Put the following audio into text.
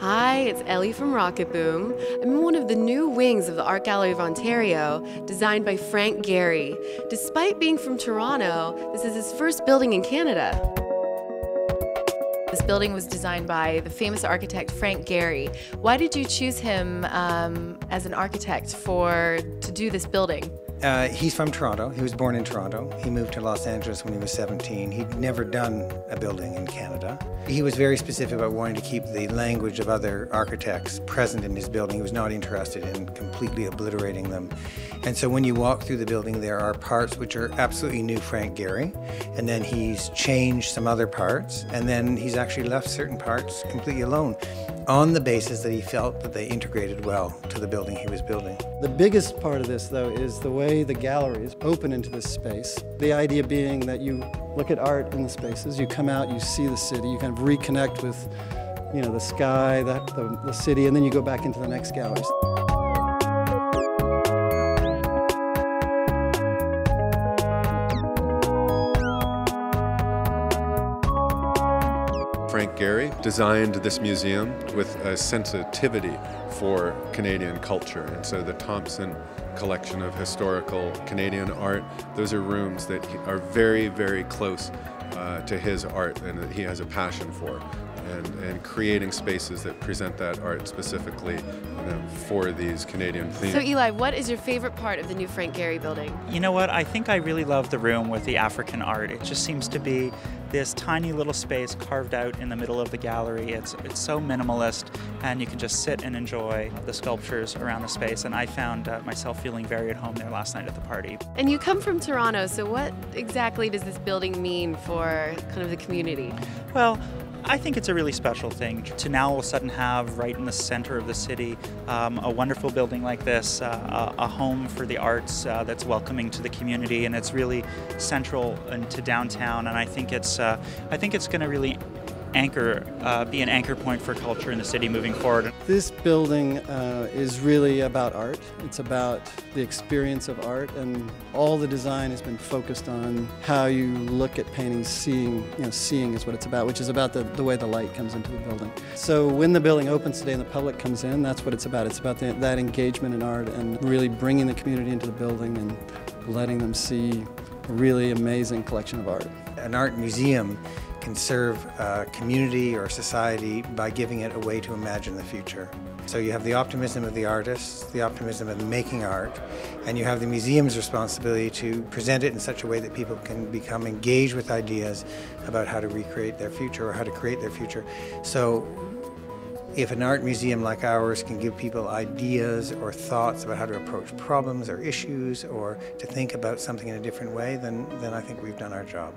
Hi, it's Ellie from Rocket Boom. I'm in one of the new wings of the Art Gallery of Ontario, designed by Frank Gehry. Despite being from Toronto, this is his first building in Canada. This building was designed by the famous architect Frank Gehry. Why did you choose him as an architect to do this building? He's from Toronto. He was born in Toronto. He moved to Los Angeles when he was 17. He'd never done a building in Canada. He was very specific about wanting to keep the language of other architects present in his building. He was not interested in completely obliterating them. And so when you walk through the building, there are parts which are absolutely new Frank Gehry, and then he's changed some other parts, and then he's actually left certain parts completely alone, on the basis that he felt that they integrated well to the building he was building. The biggest part of this, though, is the way the galleries open into this space. The idea being that you look at art in the spaces, you come out, you see the city, you kind of reconnect with, the sky, the city, and then you go back into the next galleries. Frank Gehry designed this museum with a sensitivity for Canadian culture, and so the Thompson collection of historical Canadian art, those are rooms that are very, very close to his art and that he has a passion for, and creating spaces that present that art specifically for these Canadian themes. So Eli, what is your favorite part of the new Frank Gehry building? You know what, I think I really love the room with the African art. It just seems to be this tiny little space carved out in the middle of the gallery. It's so minimalist, and you can just sit and enjoy the sculptures around the space, and I found myself feeling very at home there last night at the party. And you come from Toronto, so what exactly does this building mean for kind of the community? Well, I think it's a really special thing to now all of a sudden have right in the center of the city a wonderful building like this, a home for the arts that's welcoming to the community, and it's really central into downtown. And I think it's going to really be an anchor point for culture in the city moving forward. This building is really about art. It's about the experience of art, and all the design has been focused on how you look at paintings, seeing is what it's about, which is about the way the light comes into the building. So when the building opens today and the public comes in, that's what it's about. It's about that engagement in art and really bringing the community into the building and letting them see a really amazing collection of art. An art museum can serve a community or society by giving it a way to imagine the future. So you have the optimism of the artists, the optimism of making art, and you have the museum's responsibility to present it in such a way that people can become engaged with ideas about how to recreate their future or how to create their future. So if an art museum like ours can give people ideas or thoughts about how to approach problems or issues or to think about something in a different way, then I think we've done our job.